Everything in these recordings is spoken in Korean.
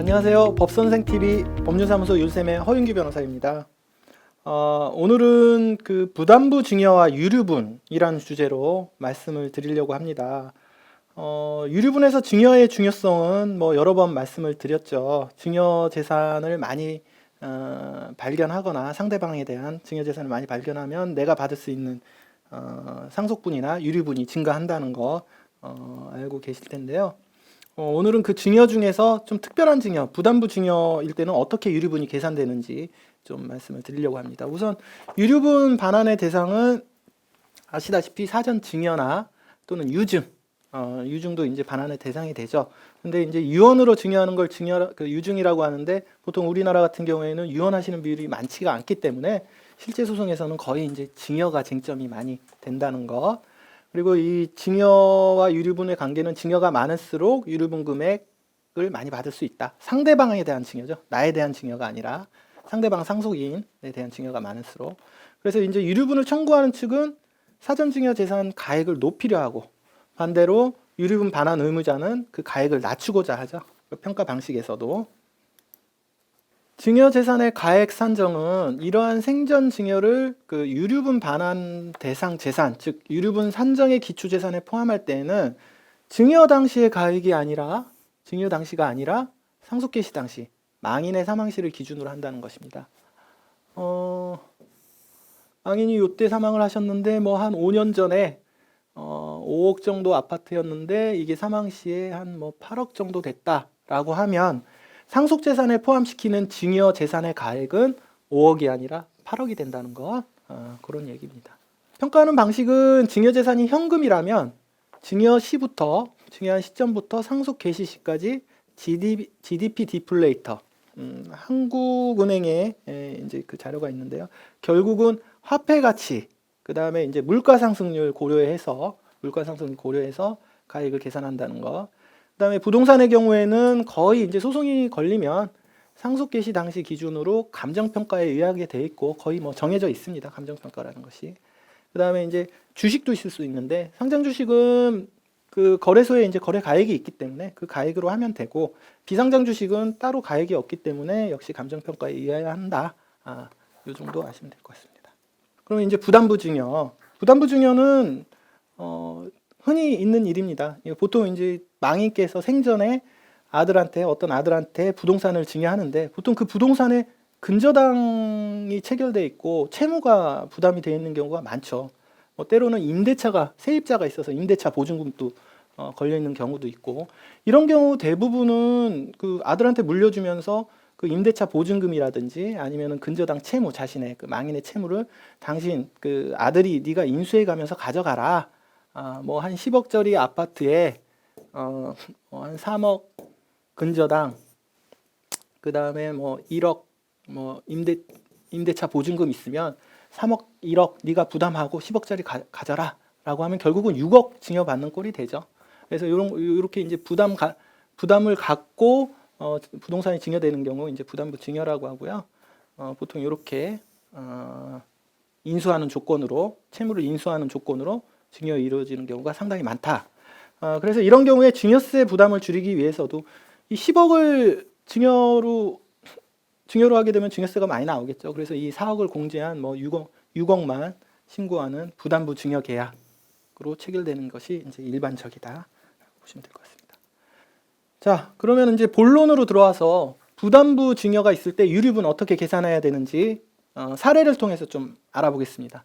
안녕하세요. 법선생TV 법률사무소 율쌤의 허윤규 변호사입니다. 오늘은 그 부담부 증여와 유류분이라는 주제로 말씀을 드리려고 합니다. 유류분에서 증여의 중요성은 뭐 여러 번 말씀을 드렸죠. 증여 재산을 많이 발견하거나 상대방에 대한 증여 재산을 많이 발견하면 내가 받을 수 있는 상속분이나 유류분이 증가한다는 거 알고 계실 텐데요. 오늘은 그 증여 중에서 좀 특별한 증여, 부담부 증여일 때는 어떻게 유류분이 계산되는지 좀 말씀을 드리려고 합니다. 우선 유류분 반환의 대상은 아시다시피 사전 증여나 또는 유증, 유증도 이제 반환의 대상이 되죠. 근데 이제 유언으로 증여하는 걸 유증이라고 하는데 보통 우리나라 같은 경우에는 유언하시는 비율이 많지가 않기 때문에 실제 소송에서는 거의 이제 증여가 쟁점이 많이 된다는 것. 그리고 이 증여와 유류분의 관계는 증여가 많을수록 유류분 금액을 많이 받을 수 있다. 상대방에 대한 증여죠. 나에 대한 증여가 아니라 상대방 상속인에 대한 증여가 많을수록. 그래서 이제 유류분을 청구하는 측은 사전 증여 재산 가액을 높이려 하고 반대로 유류분 반환 의무자는 그 가액을 낮추고자 하죠. 그 평가 방식에서도. 증여 재산의 가액 산정은 이러한 생전 증여를 그 유류분 반환 대상 재산, 즉 유류분 산정의 기초 재산에 포함할 때에는 증여 당시의 가액이 아니라 증여 당시가 아니라 상속 개시 당시 망인의 사망 시를 기준으로 한다는 것입니다. 망인이 이때 사망을 하셨는데 뭐 한 5년 전에 5억 정도 아파트였는데 이게 사망 시에 한 뭐 8억 정도 됐다라고 하면 상속 재산에 포함시키는 증여 재산의 가액은 5억이 아니라 8억이 된다는 것, 그런 얘기입니다. 평가하는 방식은 증여 재산이 현금이라면 증여 시부터 증여한 시점부터 상속 개시 시까지 GDP 디플레이터, 한국은행에 이제 그 자료가 있는데요. 결국은 화폐 가치, 그 다음에 이제 물가 상승률 고려해서 가액을 계산한다는 거. 그다음에 부동산의 경우에는 거의 이제 소송이 걸리면 상속 개시 당시 기준으로 감정평가에 의하게 돼 있고 거의 뭐 정해져 있습니다. 감정평가라는 것이. 그다음에 이제 주식도 있을 수 있는데 상장 주식은 그 거래소에 이제 거래 가액이 있기 때문에 그 가액으로 하면 되고 비상장 주식은 따로 가액이 없기 때문에 역시 감정평가에 의해야 한다. 이 정도 아시면 될 것 같습니다. 그러면 이제 부담부 증여. 부담부 증여는 흔히 있는 일입니다. 보통 이제 망인께서 생전에 어떤 아들한테 부동산을 증여하는데 보통 그 부동산에 근저당이 체결돼 있고 채무가 부담이 되어 있는 경우가 많죠. 때로는 세입자가 있어서 임대차 보증금도 걸려 있는 경우도 있고 이런 경우 대부분은 그 아들한테 물려주면서 그 임대차 보증금이라든지 아니면은 근저당 채무 자신의 그 망인의 채무를 당신 그 아들이 네가 인수해 가면서 가져가라. 뭐 한 10억짜리 아파트에 한 3억 근저당, 그 다음에 뭐 1억 뭐 임대차 보증금 있으면 3억, 1억 네가 부담하고 10억짜리 가져라라고 하면 결국은 6억 증여받는 꼴이 되죠. 그래서 이렇게 이제 부담을 갖고 부동산이 증여되는 경우 이제 부담부 증여라고 하고요. 보통 이렇게 채무를 인수하는 조건으로 증여가 이루어지는 경우가 상당히 많다. 그래서 이런 경우에 증여세 부담을 줄이기 위해서도 이 10억을 증여로 하게 되면 증여세가 많이 나오겠죠. 그래서 이 4억을 공제한 뭐 6억만 신고하는 부담부 증여 계약으로 체결되는 것이 이제 일반적이다 보시면 될 것 같습니다. 자, 그러면 이제 본론으로 들어와서 부담부 증여가 있을 때 유류분 어떻게 계산해야 되는지 사례를 통해서 좀 알아보겠습니다.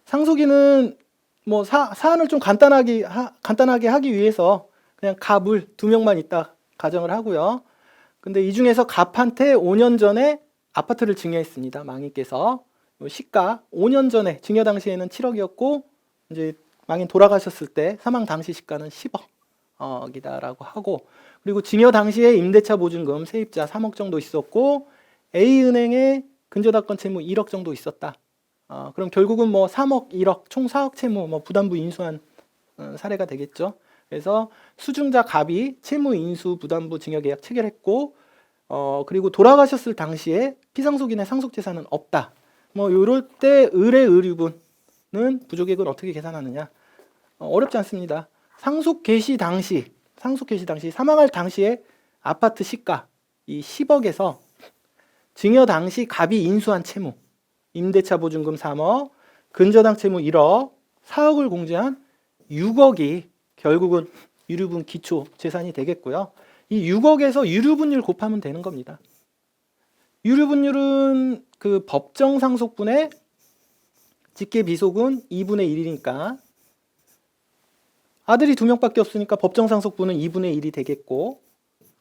상속인은 뭐 사안을 좀 간단하게 하기 위해서 그냥 갑을 2명만 있다 가정을 하고요. 근데 이 중에서 갑한테 5년 전에 아파트를 증여했습니다. 망인께서 시가 5년 전에 증여 당시에는 7억이었고 이제 망인 돌아가셨을 때 사망 당시 시가는 10억이다라고 하고 그리고 증여 당시에 임대차 보증금 세입자 3억 정도 있었고 A은행에 근저당권 채무 1억 정도 있었다. 그럼 결국은 뭐 3억, 1억, 총 4억 채무 뭐 부담부 인수한 사례가 되겠죠. 그래서 수증자 갑이 채무 인수 부담부 증여 계약 체결했고 그리고 돌아가셨을 당시에 피상속인의 상속 재산은 없다. 뭐 이럴 때 의뢰의류분은 부족액은 어떻게 계산하느냐? 어렵지 않습니다. 상속 개시 당시 사망할 당시에 아파트 시가 이 10억에서 증여 당시 갑이 인수한 채무, 임대차 보증금 3억, 근저당 채무 1억, 4억을 공제한 6억이 결국은 유류분 기초 재산이 되겠고요. 이 6억에서 유류분율 곱하면 되는 겁니다. 유류분율은 그 법정 상속분의 직계 비속은 2분의 1이니까 아들이 2명밖에 없으니까 법정 상속분은 2분의 1이 되겠고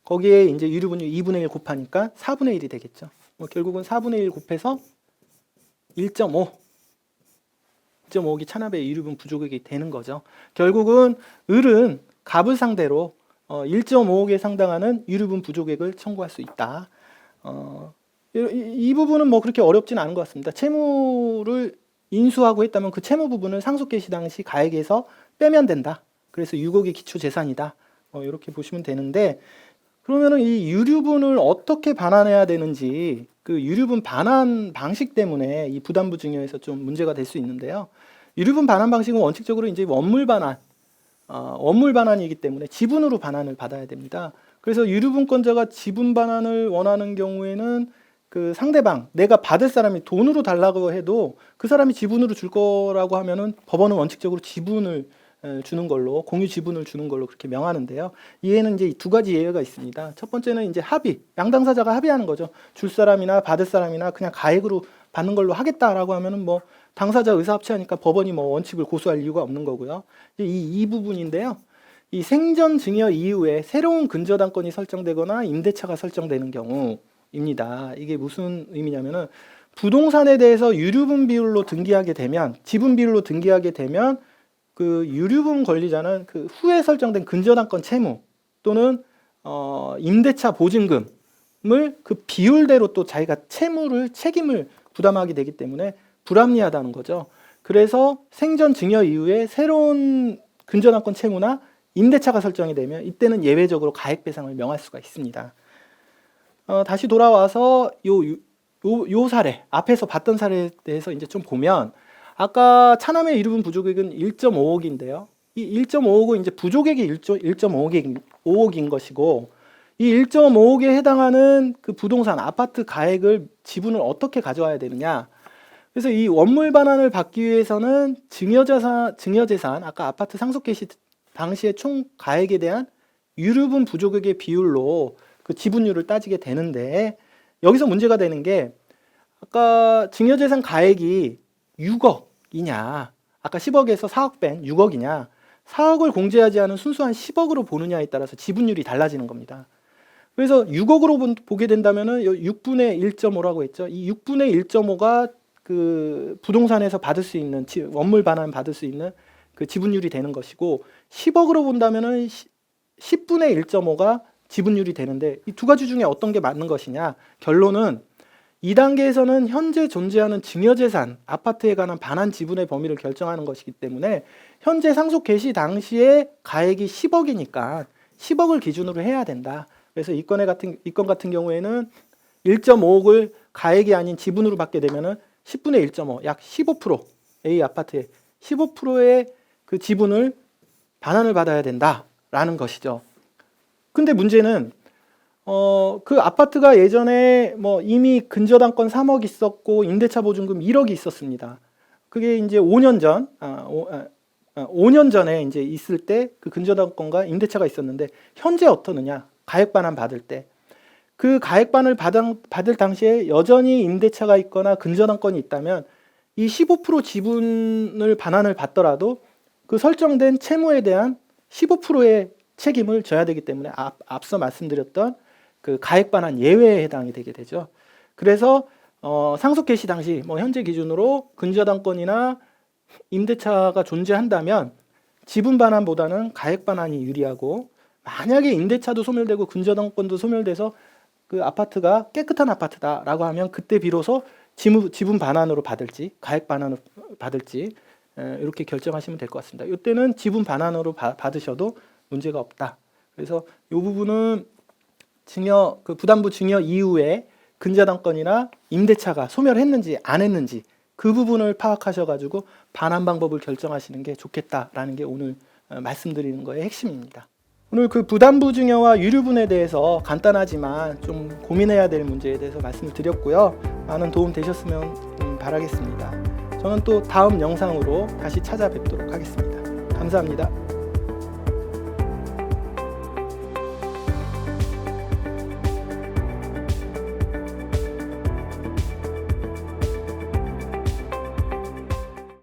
거기에 이제 유류분율 2분의 1 곱하니까 4분의 1이 되겠죠. 결국은 4분의 1 곱해서 1.5. 1.5억이 차납의 유류분 부족액이 되는 거죠. 결국은 을은 갑을 상대로 1.5억에 상당하는 유류분 부족액을 청구할 수 있다. 이 부분은 뭐 그렇게 어렵지는 않은 것 같습니다. 채무를 인수하고 했다면 그 채무 부분을 상속 개시 당시 가액에서 빼면 된다. 그래서 6억이 기초 재산이다. 이렇게 보시면 되는데 그러면은 이 유류분을 어떻게 반환해야 되는지 그 유류분 반환 방식 때문에 이 부담부 증여에서 좀 문제가 될 수 있는데요. 유류분 반환 방식은 원칙적으로 이제 원물 반환이기 때문에 지분으로 반환을 받아야 됩니다. 그래서 유류분권자가 지분 반환을 원하는 경우에는 그 상대방, 내가 받을 사람이 돈으로 달라고 해도 그 사람이 지분으로 줄 거라고 하면은 법원은 원칙적으로 지분을 주는 걸로, 공유 지분을 주는 걸로 그렇게 명하는데요. 이에는 이제 두 가지 예외가 있습니다. 첫 번째는 이제 합의, 양당사자가 합의하는 거죠. 줄 사람이나 받을 사람이나 그냥 가액으로 받는 걸로 하겠다라고 하면은 뭐 당사자 의사 합치하니까 법원이 뭐 원칙을 고수할 이유가 없는 거고요. 이 부분인데요. 이 생전 증여 이후에 새로운 근저당권이 설정되거나 임대차가 설정되는 경우입니다. 이게 무슨 의미냐면은 부동산에 대해서 유류분 비율로 등기하게 되면, 지분 비율로 등기하게 되면 그 유류분 권리자는 그 후에 설정된 근저당권 채무 또는 임대차 보증금을 그 비율대로 또 자기가 책임을 부담하게 되기 때문에 불합리하다는 거죠. 그래서 생전 증여 이후에 새로운 근저당권 채무나 임대차가 설정이 되면 이때는 예외적으로 가액 배상을 명할 수가 있습니다. 다시 돌아와서 요 사례, 앞에서 봤던 사례에 대해서 이제 좀 보면 아까 차남의 유류분 부족액은 1.5억인데요. 이 1.5억은 이제 부족액이 1.5억인 것이고 이 1.5억에 해당하는 그 부동산 아파트 가액을 지분을 어떻게 가져와야 되느냐. 그래서 이 원물 반환을 받기 위해서는 증여재산 아까 아파트 상속 개시 당시의 총 가액에 대한 유류분 부족액의 비율로 그 지분율을 따지게 되는데 여기서 문제가 되는 게 아까 증여재산 가액이 6억이냐 아까 10억에서 4억 뺀 6억이냐 4억을 공제하지 않은 순수한 10억으로 보느냐에 따라서 지분율이 달라지는 겁니다. 그래서 6억으로 보게 된다면은 6분의 1.5라고 했죠. 이 6분의 1.5가 그 부동산에서 받을 수 있는 원물 반환 받을 수 있는 그 지분율이 되는 것이고 10억으로 본다면은 10분의 1.5가 지분율이 되는데 이 두 가지 중에 어떤 게 맞는 것이냐? 결론은 2단계에서는 현재 존재하는 증여재산, 아파트에 관한 반환 지분의 범위를 결정하는 것이기 때문에 현재 상속 개시 당시에 가액이 10억이니까 10억을 기준으로 해야 된다. 그래서 이 건 같은 경우에는 1.5억을 가액이 아닌 지분으로 받게 되면은 10분의 1.5, 약 15% A 아파트의 15%의 그 지분을 반환을 받아야 된다라는 것이죠. 근데 문제는 그 아파트가 예전에 뭐 이미 근저당권 3억 있었고 임대차 보증금 1억이 있었습니다. 그게 이제 5년 전에 이제 있을 때 그 근저당권과 임대차가 있었는데 현재 어떠느냐? 가액 반환 받을 때 그 가액 반환을 받을 당시에 여전히 임대차가 있거나 근저당권이 있다면 이 15% 지분을 반환을 받더라도 그 설정된 채무에 대한 15%의 책임을 져야 되기 때문에 앞서 말씀드렸던 그 가액 반환 예외에 해당이 되게 되죠. 그래서 상속 개시 당시 뭐 현재 기준으로 근저당권이나 임대차가 존재한다면 지분 반환보다는 가액 반환이 유리하고 만약에 임대차도 소멸되고 근저당권도 소멸돼서 그 아파트가 깨끗한 아파트다라고 하면 그때 비로소 지분 반환으로 받을지 가액 반환으로 받을지 이렇게 결정하시면 될 것 같습니다. 이때는 지분 반환으로 받으셔도 문제가 없다. 그래서 이 부분은 그 부담부 증여 이후에 근저당권이나 임대차가 소멸했는지 안 했는지 그 부분을 파악하셔가지고 반환 방법을 결정하시는 게 좋겠다라는 게 오늘 말씀드리는 거의 핵심입니다. 오늘 그 부담부증여와 유류분에 대해서 간단하지만 좀 고민해야 될 문제에 대해서 말씀을 드렸고요. 많은 도움 되셨으면 바라겠습니다. 저는 또 다음 영상으로 다시 찾아뵙도록 하겠습니다. 감사합니다.